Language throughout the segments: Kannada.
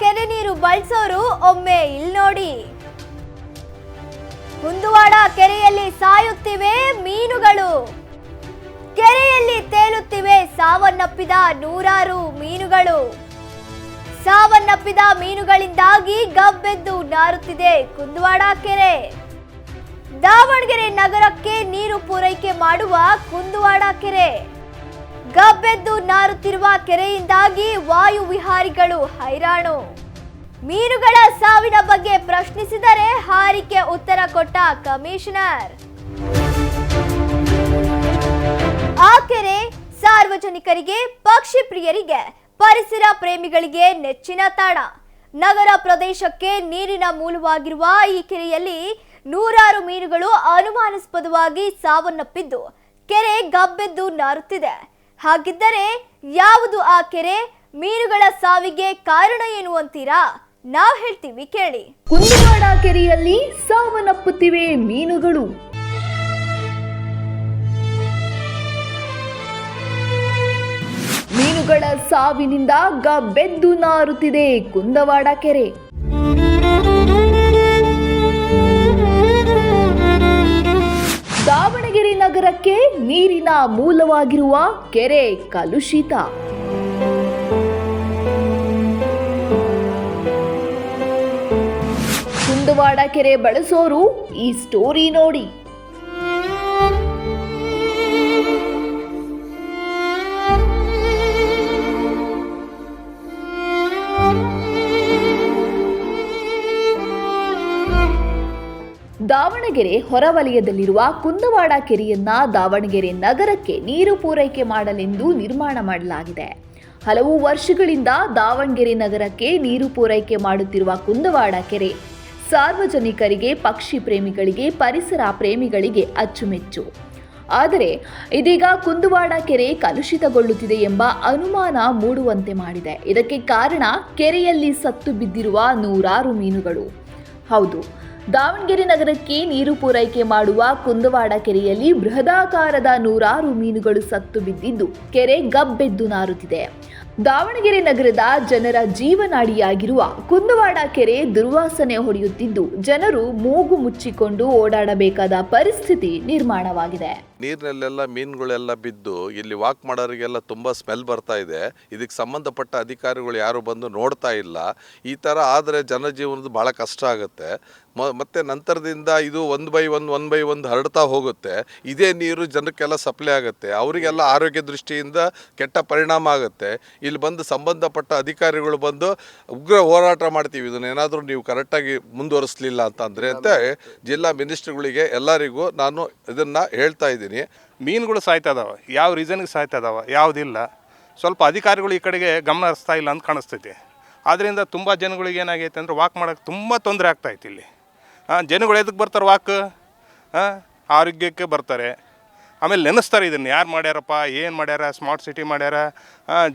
ಕೆರೆ ನೀರು ಬಳಸೋರು ಒಮ್ಮೆ ಇಲ್ಲಿ ನೋಡಿ. ಕುಂದುವಾಡ ಕೆರೆಯಲ್ಲಿ ಸಾಯುತ್ತಿವೆ ಮೀನುಗಳು. ಕೆರೆಯಲ್ಲಿ ತೇಲುತ್ತಿವೆ ಸಾವನ್ನಪ್ಪಿದ ನೂರಾರು ಮೀನುಗಳು. ಸಾವನ್ನಪ್ಪಿದ ಮೀನುಗಳಿಂದಾಗಿ ಗಬ್ಬೆದ್ದು ನಾರುತ್ತಿದೆ ಕುಂದುವಾಡ ಕೆರೆ. ದಾವಣಗೆರೆ ನಗರಕ್ಕೆ ನೀರು ಪೂರೈಕೆ ಮಾಡುವ ಕುಂದುವಾಡ ಕೆರೆ. ಗಬ್ಬೆದ್ದು ನಾರುತ್ತಿರುವ ಕೆರೆಯಿಂದಾಗಿ ವಾಯು ವಿಹಾರಿಗಳು ಹೈರಾಣು. ಮೀನುಗಳ ಸಾವಿನ ಬಗ್ಗೆ ಪ್ರಶ್ನಿಸಿದರೆ ಹಾರಿಕೆ ಉತ್ತರ ಕೊಟ್ಟ ಕಮಿಷನರ್. ಆ ಕೆರೆ ಸಾರ್ವಜನಿಕರಿಗೆ, ಪಕ್ಷಿ ಪ್ರಿಯರಿಗೆ, ಪರಿಸರ ಪ್ರೇಮಿಗಳಿಗೆ ನೆಚ್ಚಿನ ತಾಣ. ನಗರ ಪ್ರದೇಶಕ್ಕೆ ನೀರಿನ ಮೂಲವಾಗಿರುವ ಈ ಕೆರೆಯಲ್ಲಿ ನೂರಾರು ಮೀನುಗಳು ಅನುಮಾನಾಸ್ಪದವಾಗಿ ಸಾವನ್ನಪ್ಪಿದ್ದು ಕೆರೆ ಗಬ್ಬೆದ್ದು ನಾರುತ್ತಿದೆ. ಹಾಗಿದ್ದರೆ ಯಾವುದು ಆ ಕೆರೆ? ಮೀನುಗಳ ಸಾವಿಗೆ ಕಾರಣ ಏನು ಅಂತೀರಾ? ನಾವ್ ಹೇಳ್ತೀವಿ ಕೇಳಿ. ಕುಂದುವಾಡ ಕೆರೆಯಲ್ಲಿ ಸಾವನ್ನಪ್ಪುತ್ತಿವೆ ಮೀನುಗಳು. ಮೀನುಗಳ ಸಾವಿನಿಂದ ಗಬ್ಬೆದ್ದು ನಾರುತ್ತಿದೆ ಕುಂದುವಾಡ ಕೆರೆ. ದಾವಣಗೆರೆ ನಗರಕ್ಕೆ ನೀರಿನ ಮೂಲವಾಗಿರುವ ಕೆರೆ ಕಲುಷಿತ. ಕುಂದುವಾಡ ಕೆರೆ ಬಳಸೋರು ಈ ಸ್ಟೋರಿ ನೋಡಿ. ದಾವಣಗೆರೆ ಹೊರವಲಯದಲ್ಲಿರುವ ಕುಂದುವಾಡ ಕೆರೆಯನ್ನ ದಾವಣಗೆರೆ ನಗರಕ್ಕೆ ನೀರು ಪೂರೈಕೆ ಮಾಡಲೆಂದು ನಿರ್ಮಾಣ ಮಾಡಲಾಗಿದೆ. ಹಲವು ವರ್ಷಗಳಿಂದ ದಾವಣಗೆರೆ ನಗರಕ್ಕೆ ನೀರು ಪೂರೈಕೆ ಮಾಡುತ್ತಿರುವ ಕುಂದುವಾಡ ಕೆರೆ ಸಾರ್ವಜನಿಕರಿಗೆ, ಪಕ್ಷಿ ಪ್ರೇಮಿಗಳಿಗೆ, ಪರಿಸರ ಪ್ರೇಮಿಗಳಿಗೆ ಅಚ್ಚುಮೆಚ್ಚು. ಆದರೆ ಇದೀಗ ಕುಂದುವಾಡ ಕೆರೆ ಕಲುಷಿತಗೊಳ್ಳುತ್ತಿದೆ ಎಂಬ ಅನುಮಾನ ಮೂಡುವಂತೆ ಮಾಡಿದೆ. ಇದಕ್ಕೆ ಕಾರಣ ಕೆರೆಯಲ್ಲಿ ಸತ್ತು ಬಿದ್ದಿರುವ ನೂರಾರು ಮೀನುಗಳು. ಹೌದು, ದಾವಣಗೆರೆ ನಗರಕ್ಕೆ ನೀರು ಪೂರೈಕೆ ಮಾಡುವ ಕುಂದುವಾಡ ಕೆರೆಯಲ್ಲಿ ಬೃಹದಾಕಾರದ ನೂರಾರು ಮೀನುಗಳು ಸತ್ತು ಬಿದ್ದಿದ್ದು ಕೆರೆ ಗಬ್ಬೆದ್ದು ನಾರುತ್ತಿದೆ. ದಾವಣಗೆರೆ ನಗರದ ಜನರ ಜೀವನಾಡಿಯಾಗಿರುವ ಕುಂದುವಾಡ ಕೆರೆ ದುರ್ವಾಸನೆ ಹೊಡೆಯುತ್ತಿದ್ದು ಜನರು ಮೂಗು ಮುಚ್ಚಿಕೊಂಡು ಓಡಾಡಬೇಕಾದ ಪರಿಸ್ಥಿತಿ ನಿರ್ಮಾಣವಾಗಿದೆ. ನೀರಿನಲ್ಲೆಲ್ಲ ಮೀನುಗಳೆಲ್ಲ ಬಿದ್ದು ಇಲ್ಲಿ ವಾಕ್ ಮಾಡೋರಿಗೆಲ್ಲ ತುಂಬ ಸ್ಮೆಲ್ ಬರ್ತಾ ಇದೆ. ಇದಕ್ಕೆ ಸಂಬಂಧಪಟ್ಟ ಅಧಿಕಾರಿಗಳು ಯಾರು ಬಂದು ನೋಡ್ತಾ ಇಲ್ಲ. ಈ ಥರ ಆದರೆ ಜನಜೀವನದ ಭಾಳ ಕಷ್ಟ ಆಗುತ್ತೆ. ಮತ್ತು ನಂತರದಿಂದ ಇದು ಒನ್ ಬೈ ಒಂದು ಹರಡ್ತಾ ಹೋಗುತ್ತೆ. ಇದೇ ನೀರು ಜನಕ್ಕೆಲ್ಲ ಸಪ್ಲೈ ಆಗುತ್ತೆ. ಅವರಿಗೆಲ್ಲ ಆರೋಗ್ಯ ದೃಷ್ಟಿಯಿಂದ ಕೆಟ್ಟ ಪರಿಣಾಮ ಆಗುತ್ತೆ. ಇಲ್ಲಿ ಬಂದು ಸಂಬಂಧಪಟ್ಟ ಅಧಿಕಾರಿಗಳು ಬಂದು ಉಗ್ರ ಹೋರಾಟ ಮಾಡ್ತೀವಿ, ಇದನ್ನೇನಾದರೂ ನೀವು ಕರೆಕ್ಟಾಗಿ ಮುಂದುವರಿಸಲಿಲ್ಲ ಅಂತಂದರೆ ಅಂತ ಜಿಲ್ಲಾ ಮಿನಿಸ್ಟ್ರುಗಳಿಗೆ ಎಲ್ಲರಿಗೂ ನಾನು ಇದನ್ನು ಹೇಳ್ತಾ ಇದ್ದೀನಿ. ಮೀನುಗಳು ಸಾಯ್ತಾ ಇದಾವೆ. ಯಾವ ರೀಸನ್ಗೆ ಸಾಯ್ತಾ ಇದಾವೆ, ಯಾವುದಿಲ್ಲ. ಸ್ವಲ್ಪ ಅಧಿಕಾರಿಗಳು ಈ ಕಡೆಗೆ ಗಮನ ಹರಿಸ್ತಾ ಇಲ್ಲ ಅಂತ ಕಾಣಿಸ್ತೈತಿ. ಆದ್ದರಿಂದ ತುಂಬ ಜನಗಳಿಗೆ ಏನಾಗೈತೆ ಅಂದರೆ ವಾಕ್ ಮಾಡೋಕ್ಕೆ ತುಂಬ ತೊಂದರೆ ಆಗ್ತಾಯಿತ್ತು. ಇಲ್ಲಿ ಜನಗಳು ಎದಕ್ಕೆ ಬರ್ತಾರೆ? ವಾಕ್ ಆರೋಗ್ಯಕ್ಕೆ ಬರ್ತಾರೆ. ಆಮೇಲೆ ನೆನೆಸ್ತಾರೆ ಇದನ್ನು ಯಾರು ಮಾಡ್ಯಾರಪ್ಪ, ಏನು ಮಾಡ್ಯಾರ, ಸ್ಮಾರ್ಟ್ ಸಿಟಿ ಮಾಡ್ಯಾರ,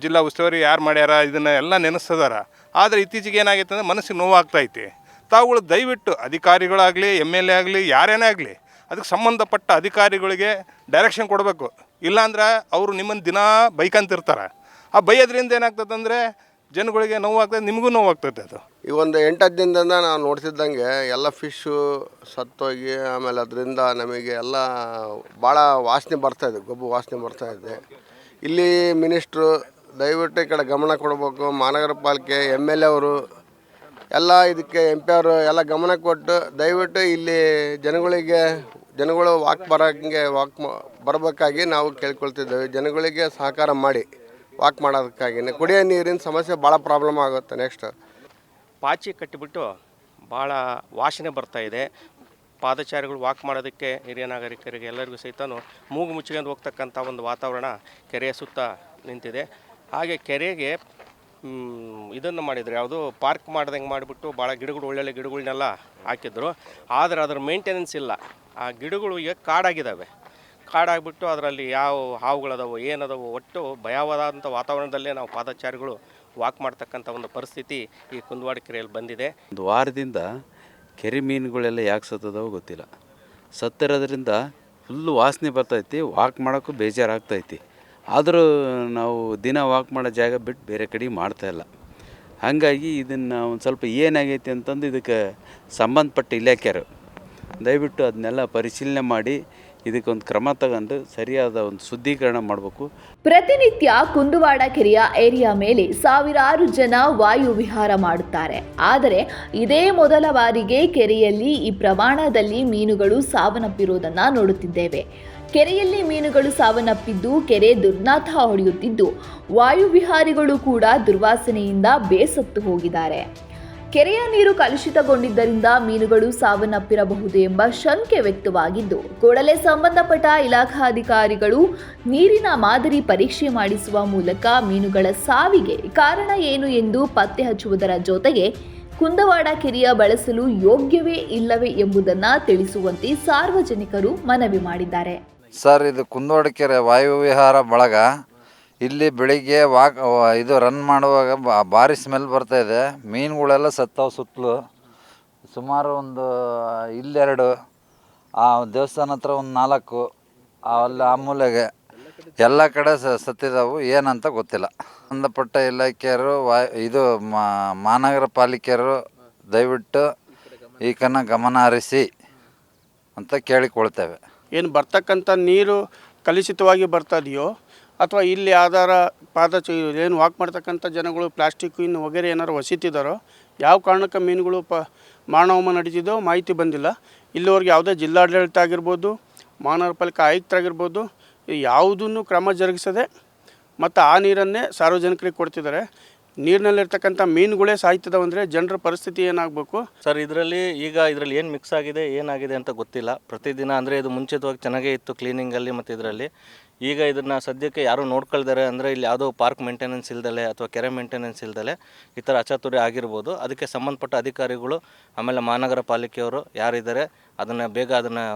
ಜಿಲ್ಲಾ ಉಸ್ತುವಾರಿ ಯಾರು ಮಾಡ್ಯಾರ, ಇದನ್ನು ಎಲ್ಲ ನೆನೆಸ್ತಿದಾರ. ಆದರೆ ಇತ್ತೀಚೆಗೆ ಏನಾಗೈತೆ ಅಂದರೆ ಮನಸ್ಸಿಗೆ ನೋವಾಗ್ತೈತಿ. ತಾವುಗಳು ದಯವಿಟ್ಟು ಅಧಿಕಾರಿಗಳಾಗಲಿ, MLA ಆಗಲಿ, ಯಾರೇನೇ ಆಗಲಿ ಅದಕ್ಕೆ ಸಂಬಂಧಪಟ್ಟ ಅಧಿಕಾರಿಗಳಿಗೆ ಡೈರೆಕ್ಷನ್ ಕೊಡಬೇಕು. ಇಲ್ಲಾಂದ್ರೆ ಅವರು ನಿಮ್ಮನ್ನು ದಿನ ಬೈಕಂತಿರ್ತಾರೆ. ಆ ಬೈಯೋದ್ರಿಂದ ಏನಾಗ್ತದೆ ಅಂದರೆ ಜನಗಳಿಗೆ ನೋವಾಗ್ತದೆ, ನಿಮಗೂ ನೋವಾಗ್ತದೆ. ಅದು ಈ ಒಂದು 8-10 ದಿನದಿಂದ ನಾವು ನೋಡ್ತಿದ್ದಂಗೆ ಎಲ್ಲ ಫಿಶ್ಶು ಸತ್ತೋಗಿ ಆಮೇಲೆ ಅದರಿಂದ ನಮಗೆ ಎಲ್ಲ ಭಾಳ ವಾಸನೆ ಬರ್ತಾಯಿದೆ, ಗೊಬ್ಬು ವಾಸನೆ ಬರ್ತಾಯಿದೆ. ಇಲ್ಲಿ ಮಿನಿಸ್ಟ್ರು ದಯವಿಟ್ಟು ಈ ಕಡೆ ಗಮನ ಕೊಡಬೇಕು. ಮಹಾನಗರ ಪಾಲಿಕೆ MLA ಅವರು ಎಲ್ಲ ಇದಕ್ಕೆ MP ಅವರು ಎಲ್ಲ ಗಮನ ಕೊಟ್ಟು ದಯವಿಟ್ಟು ಇಲ್ಲಿ ಜನಗಳು ವಾಕ್ ಬರಬೇಕಾಗಿ ನಾವು ಕೇಳ್ಕೊಳ್ತಿದ್ದೇವೆ. ಜನಗಳಿಗೆ ಸಹಕಾರ ಮಾಡಿ ವಾಕ್ ಮಾಡೋದಕ್ಕಾಗಿ. ಕುಡಿಯೋ ನೀರಿನ ಸಮಸ್ಯೆ ಭಾಳ ಪ್ರಾಬ್ಲಮ್ ಆಗುತ್ತೆ. ನೆಕ್ಸ್ಟ್ ಪಾಚಿ ಕಟ್ಟಿಬಿಟ್ಟು ಭಾಳ ವಾಸನೆ ಬರ್ತಾಯಿದೆ. ಪಾದಚಾರಿಗಳು ವಾಕ್ ಮಾಡೋದಕ್ಕೆ ಹಿರಿಯ ನಾಗರಿಕರಿಗೆ ಎಲ್ಲರಿಗೂ ಸಹಿತ ಮೂಗು ಮುಚ್ಚಿಕೊಂಡು ಹೋಗ್ತಕ್ಕಂಥ ಒಂದು ವಾತಾವರಣ ಕೆರೆಯ ಸುತ್ತ ನಿಂತಿದೆ. ಹಾಗೆ ಕೆರೆಗೆ ಇದನ್ನು ಮಾಡಿದ್ರು, ಯಾವುದು ಪಾರ್ಕ್ ಮಾಡ್ದಂಗೆ ಮಾಡಿಬಿಟ್ಟು ಭಾಳ ಗಿಡಗಳು, ಒಳ್ಳೊಳ್ಳೆ ಗಿಡಗಳನ್ನೆಲ್ಲ ಹಾಕಿದ್ರು. ಆದರೆ ಅದರ ಮೇಂಟೆನೆನ್ಸ್ ಇಲ್ಲ. ಆ ಗಿಡಗಳು ಈಗ ಕಾಡಾಗಿದ್ದಾವೆ. ಕಾಡಾಗಿಬಿಟ್ಟು ಅದರಲ್ಲಿ ಯಾವ ಹಾವುಗಳದಾವೋ ಏನದಾವೋ ಒಟ್ಟು ಭಯವಾದಂಥ ವಾತಾವರಣದಲ್ಲೇ ನಾವು ಪಾದಚಾರಿಗಳು ವಾಕ್ ಮಾಡ್ತಕ್ಕಂಥ ಒಂದು ಪರಿಸ್ಥಿತಿ ಈ ಕುಂದುವಾಡ ಕೆರೆಯಲ್ಲಿ ಬಂದಿದೆ. ಒಂದು ವಾರದಿಂದ ಕೆರೆ ಮೀನುಗಳೆಲ್ಲ ಯಾಕೆ ಸತ್ತದವೋ ಗೊತ್ತಿಲ್ಲ. ಸತ್ತಿರೋದ್ರಿಂದ ಫುಲ್ಲು ವಾಸನೆ ಬರ್ತೈತಿ. ವಾಕ್ ಮಾಡೋಕ್ಕೂ ಬೇಜಾರಾಗ್ತೈತಿ. ಆದರೂ ನಾವು ದಿನ ವಾಕ್ ಮಾಡೋ ಜಾಗ ಬಿಟ್ಟು ಬೇರೆ ಕಡೆ ಮಾಡ್ತಾಯಿಲ್ಲ. ಹಾಗಾಗಿ ಇದನ್ನು ಒಂದು ಸ್ವಲ್ಪ ಏನಾಗೈತೆ ಅಂತಂದು ಇದಕ್ಕೆ ಸಂಬಂಧಪಟ್ಟ ಇಲಾಖೆಯರು ದಯವಿಟ್ಟು ಅದನ್ನೆಲ್ಲ ಪರಿಶೀಲನೆ ಮಾಡಿ ಇದಕ್ಕೊಂದು ಕ್ರಮ ತಗೊಂಡು ಸರಿಯಾದ ಒಂದು ಶುದ್ಧೀಕರಣ ಮಾಡಬೇಕು. ಪ್ರತಿನಿತ್ಯ ಕುಂದುವಾಡ ಕೆರೆಯ ಏರಿಯಾ ಮೇಲೆ ಸಾವಿರಾರು ಜನ ವಾಯು ವಿಹಾರ ಮಾಡುತ್ತಾರೆ. ಆದರೆ ಇದೇ ಮೊದಲ ಬಾರಿಗೆ ಕೆರೆಯಲ್ಲಿ ಈ ಪ್ರಮಾಣದಲ್ಲಿ ಮೀನುಗಳು ಸಾವನ್ನಪ್ಪಿರುವುದನ್ನು ನೋಡುತ್ತಿದ್ದೇವೆ. ಕೆರೆಯಲ್ಲಿ ಮೀನುಗಳು ಸಾವನ್ನಪ್ಪಿದ್ದು ಕೆರೆ ದುರ್ನಾಥ ಹೊಡೆಯುತ್ತಿದ್ದು ವಾಯುವಿಹಾರಿಗಳು ಕೂಡ ದುರ್ವಾಸನೆಯಿಂದ ಬೇಸತ್ತು ಹೋಗಿದ್ದಾರೆ. ಕೆರೆಯ ನೀರು ಕಲುಷಿತಗೊಂಡಿದ್ದರಿಂದ ಮೀನುಗಳು ಸಾವನ್ನಪ್ಪಿರಬಹುದು ಎಂಬ ಶಂಕೆ ವ್ಯಕ್ತವಾಗಿದ್ದು ಕೂಡಲೇ ಸಂಬಂಧಪಟ್ಟ ಇಲಾಖಾಧಿಕಾರಿಗಳು ನೀರಿನ ಮಾದರಿ ಪರೀಕ್ಷೆ ಮಾಡಿಸುವ ಮೂಲಕ ಮೀನುಗಳ ಸಾವಿಗೆ ಕಾರಣ ಏನು ಎಂದು ಪತ್ತೆ ಹಚ್ಚುವುದರ ಜೊತೆಗೆ ಕುಂದವಾಡ ಕೆರೆಯ ಬಳಸಲು ಯೋಗ್ಯವೇ ಇಲ್ಲವೇ ಎಂಬುದನ್ನು ತಿಳಿಸುವಂತೆ ಸಾರ್ವಜನಿಕರು ಮನವಿ ಮಾಡಿದ್ದಾರೆ. ಸರ್, ಇದು ಕುಂದವಾಡ ಕೆರೆ ವಾಯುವಿಹಾರ ಬಳಗ. ಇಲ್ಲಿ ಬೆಳಿಗ್ಗೆ ಇದು ರನ್ ಮಾಡುವಾಗ ಭಾರಿ ಸ್ಮೆಲ್ ಬರ್ತಾಯಿದೆ. ಮೀನುಗಳೆಲ್ಲ ಸತ್ತವು. ಸುತ್ತಲೂ ಸುಮಾರು ಒಂದು ಇಲ್ಲೆರಡು, ಆ ದೇವಸ್ಥಾನ ಹತ್ರ ಒಂದು 4, ಅಲ್ಲಿ ಆ ಮೂಲೆಗೆ ಎಲ್ಲ ಕಡೆ ಸತ್ತಿದ್ದಾವು. ಏನಂತ ಗೊತ್ತಿಲ್ಲ. ಸಂಬಂಧಪಟ್ಟ ಇಲಾಖೆಯರು ಇದು ಮಹಾನಗರ ಪಾಲಿಕೆಯರು ದಯವಿಟ್ಟು ಈ ಗಮನ ಹರಿಸಿ ಅಂತ ಕೇಳಿಕೊಳ್ತೇವೆ. ಏನು ಬರ್ತಕ್ಕಂಥ ನೀರು ಕಲುಷಿತವಾಗಿ ಬರ್ತಾ ಇದೆಯೋ ಅಥವಾ ಇಲ್ಲಿ ಆಧಾರ ಏನು ವಾಕ್ ಮಾಡ್ತಕ್ಕಂಥ ಜನಗಳು ಪ್ಲಾಸ್ಟಿಕ್ ಇನ್ನು ವಗೇರೆ ಏನಾರು ಹೊಸಿತಿದ್ದಾರೋ, ಯಾವ ಕಾರಣಕ್ಕೆ ಮೀನುಗಳು ಮಾನವಮ ನಡೀತಿದ್ದೋ ಮಾಹಿತಿ ಬಂದಿಲ್ಲ. ಇಲ್ಲಿವರೆಗೆ ಯಾವುದೇ ಜಿಲ್ಲಾಡಳಿತ ಆಗಿರ್ಬೋದು, ಮಹಾನಗರ ಪಾಲಿಕೆ ಆಯುಕ್ತರಾಗಿರ್ಬೋದು, ಯಾವುದನ್ನು ಕ್ರಮ ಜರುಗಿಸದೆ ಮತ್ತು ಆ ನೀರನ್ನೇ ಸಾರ್ವಜನಿಕರಿಗೆ ಕೊಡ್ತಿದ್ದಾರೆ. ನೀರಿನಲ್ಲಿರ್ತಕ್ಕಂಥ ಮೀನುಗಳೇ ಸಾಯ್ತದವಂದರೆ ಜನರ ಪರಿಸ್ಥಿತಿ ಏನಾಗಬೇಕು ಸರ್? ಇದರಲ್ಲಿ ಏನು ಮಿಕ್ಸ್ ಆಗಿದೆ ಏನಾಗಿದೆ ಅಂತ ಗೊತ್ತಿಲ್ಲ. ಪ್ರತಿದಿನ ಅಂದರೆ ಇದು ಮುಂಚಿತವಾಗಿ ಚೆನ್ನಾಗೇ ಇತ್ತು ಕ್ಲೀನಿಂಗಲ್ಲಿ ಮತ್ತು ಇದರಲ್ಲಿ. ಈಗ ಇದನ್ನು ಸದ್ಯಕ್ಕೆ ಯಾರೂ ನೋಡ್ಕೊಳ್ತಾರೆ. ಅಂದರೆ ಇಲ್ಲಿ ಯಾವುದೋ ಪಾರ್ಕ್ ಮೇಂಟೆನೆನ್ಸ್ ಇಲ್ದಲೆ ಅಥವಾ ಕೆರೆ ಮೇಂಟೆನೆನ್ಸ್ ಇಲ್ದಲೆ ಈ ಥರ ಅಚಾತುರ್ಯ ಆಗಿರ್ಬೋದು. ಅದಕ್ಕೆ ಸಂಬಂಧಪಟ್ಟ ಅಧಿಕಾರಿಗಳು ಆಮೇಲೆ ಮಹಾನಗರ ಪಾಲಿಕೆಯವರು ಯಾರಿದ್ದಾರೆ ಅದನ್ನು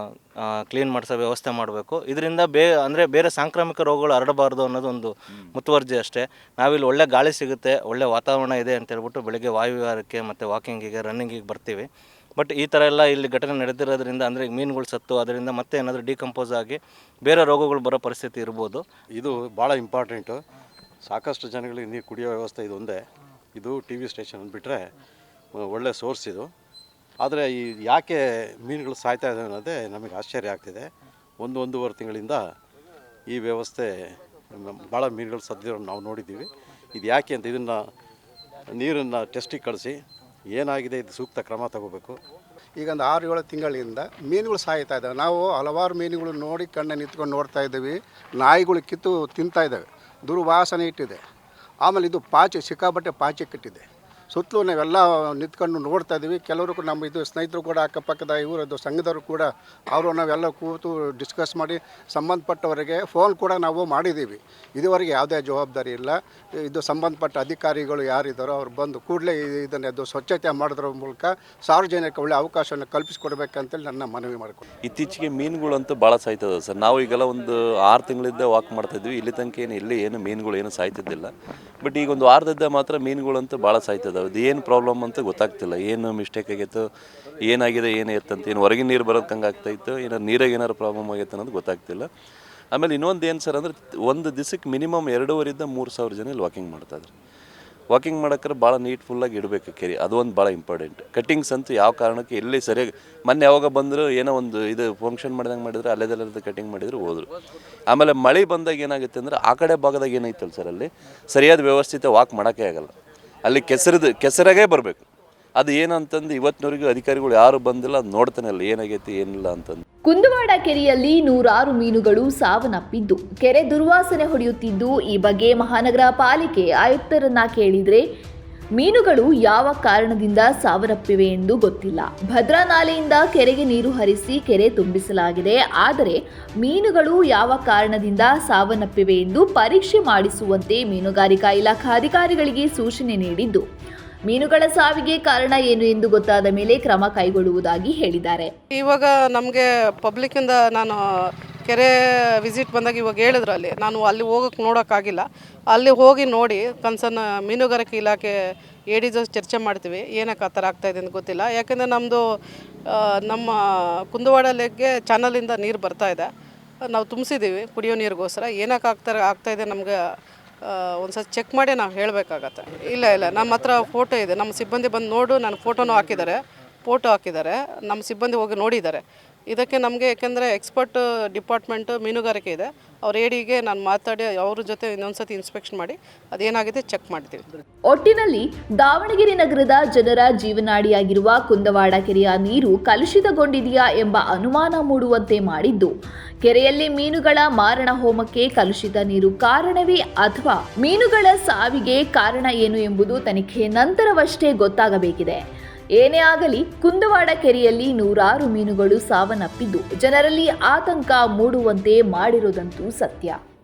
ಕ್ಲೀನ್ ಮಾಡಿಸೋ ವ್ಯವಸ್ಥೆ ಮಾಡಬೇಕು. ಇದರಿಂದ ಬೇರೆ ಸಾಂಕ್ರಾಮಿಕ ರೋಗಗಳು ಹರಡಬಾರ್ದು ಅನ್ನೋದು ಒಂದು ಮುತುವರ್ಜಿ ಅಷ್ಟೇ. ನಾವಿಲ್ಲಿ ಒಳ್ಳೆ ಗಾಳಿ ಸಿಗುತ್ತೆ, ಒಳ್ಳೆ ವಾತಾವರಣ ಇದೆ ಅಂತ ಹೇಳ್ಬಿಟ್ಟು ಬೆಳಗ್ಗೆ ವಾಯುವಿಹಾರಕ್ಕೆ ಮತ್ತು ವಾಕಿಂಗಿಗೆ ರನ್ನಿಂಗಿಗೆ ಬರ್ತೀವಿ. ಬಟ್ ಈ ಥರ ಎಲ್ಲ ಇಲ್ಲಿ ಘಟನೆ ನಡೆದಿರೋದ್ರಿಂದ ಅಂದರೆ ಮೀನುಗಳು ಸತ್ತು ಅದರಿಂದ ಮತ್ತೆ ಏನಾದರೂ ಡಿಕಂಪೋಸ್ ಆಗಿ ಬೇರೆ ರೋಗಗಳು ಬರೋ ಪರಿಸ್ಥಿತಿ ಇರ್ಬೋದು. ಇದು ಭಾಳ ಇಂಪಾರ್ಟೆಂಟು. ಸಾಕಷ್ಟು ಜನಗಳಿಗೆ ನೀರು ಕುಡಿಯೋ ವ್ಯವಸ್ಥೆ ಇದು ಒಂದೇ. ಇದು ಟಿ ವಿ ಸ್ಟೇಷನ್ ಅಂದ್ಬಿಟ್ರೆ ಒಳ್ಳೆ ಸೋರ್ಸ್ ಇದು. ಆದರೆ ಈ ಯಾಕೆ ಮೀನುಗಳು ಸಾಯ್ತಾ ಇದೆ ಅನ್ನೋದೇ ನಮಗೆ ಆಶ್ಚರ್ಯ ಆಗ್ತಿದೆ. 1-1.5 ತಿಂಗಳಿಂದ ಈ ವ್ಯವಸ್ಥೆ ಭಾಳ ಮೀನುಗಳು ಸದ್ದಿರೋ ನಾವು ನೋಡಿದ್ದೀವಿ. ಇದು ಯಾಕೆ ಅಂತ ಇದನ್ನು ನೀರನ್ನು ಟೆಸ್ಟಿಗೆ ಕಳಿಸಿ ಏನಾಗಿದೆ ಇದು ಸೂಕ್ತ ಕ್ರಮ ತಗೋಬೇಕು. ಈಗ ಒಂದು 6-7 ತಿಂಗಳಿಂದ ಮೀನುಗಳು ಸಾಯ್ತಾ ಇದ್ದಾವೆ. ನಾವು ಹಲವಾರು ಮೀನುಗಳು ನೋಡಿ ಕಣ್ಣೆ ನಿಂತ್ಕೊಂಡು ನೋಡ್ತಾ ಇದ್ದೀವಿ. ನಾಯಿಗಳು ಕಿತ್ತು ತಿಂತಾ ಇದ್ದಾವೆ, ದುರ್ವಾಸನೆ ಇಟ್ಟಿದೆ. ಆಮೇಲೆ ಇದು ಸಿಕ್ಕಾಬಟ್ಟೆ ಪಾಚಿ ಕಟ್ಟಿದೆ. ಸುತ್ತಲೂ ನಾವೆಲ್ಲ ನಿಂತ್ಕೊಂಡು ನೋಡ್ತಾ ಇದ್ದೀವಿ. ಕೆಲವರು ನಮ್ಮ ಇದು ಸ್ನೇಹಿತರು ಕೂಡ ಅಕ್ಕಪಕ್ಕದ ಇವರದ್ದು ಸಂಘದವರು ಕೂಡ ಅವರು ನಾವೆಲ್ಲ ಕೂತು ಡಿಸ್ಕಸ್ ಮಾಡಿ ಸಂಬಂಧಪಟ್ಟವರಿಗೆ ಫೋನ್ ಕೂಡ ನಾವು ಮಾಡಿದ್ದೀವಿ. ಇದುವರೆಗೆ ಯಾವುದೇ ಜವಾಬ್ದಾರಿ ಇಲ್ಲ. ಇದು ಸಂಬಂಧಪಟ್ಟ ಅಧಿಕಾರಿಗಳು ಯಾರಿದ್ದಾರೋ ಅವ್ರು ಬಂದು ಕೂಡಲೇ ಇದನ್ನು ಸ್ವಚ್ಛತೆ ಮಾಡೋದ್ರ ಮೂಲಕ ಸಾರ್ವಜನಿಕ ಒಳ್ಳೆ ಅವಕಾಶವನ್ನು ಕಲ್ಪಿಸಿಕೊಡ್ಬೇಕಂತೇಳಿ ನನ್ನ ಮನವಿ ಮಾಡಿಕೊಂಡು. ಇತ್ತೀಚೆಗೆ ಮೀನುಗಳಂತೂ ಭಾಳ ಸಾಯ್ತದೆ ಸರ್. ನಾವು ಈಗೆಲ್ಲ ಒಂದು 6 ತಿಂಗಳಿಂದ ವಾಕ್ ಮಾಡ್ತಾಯಿದ್ವಿ. ಇಲ್ಲಿ ತನಕ ಏನು ಮೀನುಗಳು ಏನು ಸಾಯ್ತಿದ್ದಿಲ್ಲ. ಬಟ್ ಈಗ ಒಂದು ವಾರದಿಂದ ಮಾತ್ರ ಮೀನುಗಳಂತೂ ಭಾಳ ಸಾಯ್ತದೆ. ಅದು ಏನು ಪ್ರಾಬ್ಲಮ್ ಅಂತ ಗೊತ್ತಾಗ್ತಿಲ್ಲ. ಏನು ಮಿಸ್ಟೇಕ್ ಆಗೈತೋ, ಏನಾಗಿದೆ ಏನು ಇರ್ತಂತ, ಏನು ಹೊರಗಿನ ನೀರು ಬರೋದು ಹಂಗೆ ಆಗ್ತಾಯಿತ್ತು, ಏನಾರು ನೀರಾಗ ಏನಾರು ಪ್ರಾಬ್ಲಮ್ ಆಗೈತೆ ಅನ್ನೋದು ಗೊತ್ತಾಗ್ತಿಲ್ಲ. ಆಮೇಲೆ ಇನ್ನೊಂದು ಏನು ಸರ್ ಅಂದರೆ, ಒಂದು ದಿವಸಕ್ಕೆ ಮಿನಿಮಮ್ 2,500-3,000 ಜನ ಇಲ್ಲಿ ವಾಕಿಂಗ್ ಮಾಡ್ತಾಯಿದ್ರು. ವಾಕಿಂಗ್ ಮಾಡೋಕ್ರೆ ಭಾಳ ನೀಟ್ಫುಲ್ಲಾಗಿ ಇಡಬೇಕು ಕೆರೆ. ಅದು ಒಂದು ಭಾಳ ಇಂಪಾರ್ಟೆಂಟ್. ಕಟ್ಟಿಂಗ್ಸ್ ಅಂತೂ ಯಾವ ಕಾರಣಕ್ಕೆ ಎಲ್ಲಿ ಸರಿಯಾಗಿ ಮೊನ್ನೆ ಯಾವಾಗ ಬಂದರೂ ಏನೋ ಒಂದು ಇದು ಫಂಕ್ಷನ್ ಮಾಡ್ದಂಗೆ ಮಾಡಿದ್ರೆ ಅಲ್ಲೆದೆಲ್ಲದ ಕಟ್ಟಿಂಗ್ ಮಾಡಿದ್ರು ಹೋದರು. ಆಮೇಲೆ ಮಳೆ ಬಂದಾಗ ಏನಾಗುತ್ತೆ ಅಂದರೆ ಆ ಕಡೆ ಭಾಗದಾಗ ಏನೈತಲ್ಲ ಸರ್, ಅಲ್ಲಿ ಸರಿಯಾದ ವ್ಯವಸ್ಥಿತ ವಾಕ್ ಮಾಡೋಕ್ಕೆ ಆಗಲ್ಲ. ಅಲ್ಲಿ ಕೆಸರಾಗೇ ಬರಬೇಕು. ಅದು ಏನಂತಂದು ಇವತ್ತಿನವರೆಗೂ ಅಧಿಕಾರಿಗಳು ಯಾರು ಬಂದಿಲ್ಲ. ಅದು ನೋಡ್ತಾನೆ ಇಲ್ಲ ಏನಾಗೈತಿ ಏನಿಲ್ಲ ಅಂತಂದು. ಕುಂದವಾಡ ಕೆರೆಯಲ್ಲಿ 100 ಮೀನುಗಳು ಸಾವನ್ನಪ್ಪಿದ್ದು ಕೆರೆ ದುರ್ವಾಸನೆ ಹೊಡೆಯುತ್ತಿದ್ದು ಈ ಬಗ್ಗೆ ಮಹಾನಗರ ಪಾಲಿಕೆ ಆಯುಕ್ತರನ್ನ ಕೇಳಿದ್ರೆ ಮೀನುಗಳು ಯಾವ ಕಾರಣದಿಂದ ಸಾವನ್ನಪ್ಪಿವೆ ಎಂದು ಗೊತ್ತಿಲ್ಲ. ಭದ್ರಾ ನಾಲೆಯಿಂದ ಕೆರೆಗೆ ನೀರು ಹರಿಸಿ ಕೆರೆ ತುಂಬಿಸಲಾಗಿದೆ. ಆದರೆ ಮೀನುಗಳು ಯಾವ ಕಾರಣದಿಂದ ಸಾವನ್ನಪ್ಪಿವೆ ಎಂದು ಪರೀಕ್ಷೆ ಮಾಡಿಸುವಂತೆ ಮೀನುಗಾರಿಕಾ ಇಲಾಖಾ ಅಧಿಕಾರಿಗಳಿಗೆ ಸೂಚನೆ ನೀಡಿದ್ದು ಮೀನುಗಳ ಸಾವಿಗೆ ಕಾರಣ ಏನು ಎಂದು ಗೊತ್ತಾದ ಮೇಲೆ ಕ್ರಮ ಕೈಗೊಳ್ಳುವುದಾಗಿ ಹೇಳಿದ್ದಾರೆ. ಇವಾಗ ನಮಗೆ ಪಬ್ಲಿಕ್ಕಿಂದ ನಾನು ಕೆರೆ ವಿಸಿಟ್ ಬಂದಾಗ ಇವಾಗ ಹೇಳಿದ್ರು, ನಾನು ಅಲ್ಲಿ ಹೋಗೋಕ್ಕೆ ನೋಡೋಕ್ಕಾಗಿಲ್ಲ. ಅಲ್ಲಿ ಹೋಗಿ ನೋಡಿ ಕನ್ಸರ್ನ್ ಮೀನುಗಾರಿಕೆ ಇಲಾಖೆ AD ಜೊತೆ ಚರ್ಚೆ ಮಾಡ್ತೀವಿ. ಏನಕ್ಕೆ ಆ ಥರ ಆಗ್ತಾಯಿದೆ ಅಂತ ಗೊತ್ತಿಲ್ಲ. ಯಾಕೆಂದರೆ ನಮ್ಮ ಕುಂದವಾಡ ಲೇಕ್ಗೆ ಚಾನಲಿಂದ ನೀರು ಬರ್ತಾಯಿದೆ. ನಾವು ತುಂಬಿಸಿದ್ದೀವಿ ಕುಡಿಯೋ ನೀರಿಗೋಸ್ಕರ. ಏನಕ್ಕೆ ಆಗ್ತಾಯಿದೆ ನಮಗೆ ಒಂದ್ಸತಿ ಚೆಕ್ ಮಾಡಿ ನಾವು ಹೇಳಬೇಕಾಗತ್ತೆ. ಇಲ್ಲ ನಮ್ಮ ಹತ್ರ ಫೋಟೋ ಇದೆ, ನಮ್ಮ ಸಿಬ್ಬಂದಿ ಬಂದು ನೋಡು, ನನ್ನ ಫೋಟೋ ಹಾಕಿದ್ದಾರೆ, ನಮ್ಮ ಸಿಬ್ಬಂದಿ ಹೋಗಿ ನೋಡಿದ್ದಾರೆ. ಇದಕ್ಕೆ ನಮಗೆ ಯಾಕೆಂದರೆ ಎಕ್ಸ್ಪರ್ಟ್ ಡಿಪಾರ್ಟ್ಮೆಂಟ್ ಮೀನುಗಾರಿಕೆ ಇದೆ, ಅವ್ರ ಏಡಿಗೆ ನಾನು ಮಾತಾಡಿ ಅವ್ರ ಜೊತೆ ಇನ್ನೊಂದ್ಸತಿ ಇನ್ಸ್ಪೆಕ್ಷನ್ ಮಾಡಿ ಅದೇನಾಗಿದೆ ಚೆಕ್ ಮಾಡ್ತೀವಿ. ಒಟ್ಟಿನಲ್ಲಿ ದಾವಣಗೆರೆ ನಗರದ ಜನರ ಜೀವನಾಡಿಯಾಗಿರುವ ಕುಂದವಾಡ ಕೆರೆಯ ನೀರು ಕಲುಷಿತಗೊಂಡಿದೆಯಾ ಎಂಬ ಅನುಮಾನ ಮೂಡುವಂತೆ ಮಾಡಿದ್ದು, ಕೆರೆಯಲ್ಲಿ ಮೀನುಗಳ ಮಾರಣ ಹೋಮಕ್ಕೆ ಕಲುಷಿತ ನೀರು ಕಾರಣವೇ ಅಥವಾ ಮೀನುಗಳ ಸಾವಿಗೆ ಕಾರಣ ಏನು ಎಂಬುದು ತನಿಖೆ ನಂತರವಷ್ಟೇ ಗೊತ್ತಾಗಬೇಕಿದೆ. ಏನೇ ಆಗಲಿ ಕುಂದವಾಡ ಕೆರೆಯಲ್ಲಿ ನೂರಾರು ಮೀನುಗಳು ಸಾವನ್ನಪ್ಪಿದ್ದು ಜನರಲ್ಲಿ ಆತಂಕ ಮೂಡುವಂತೆ ಮಾಡಿರುವುದಂತೂ ಸತ್ಯ.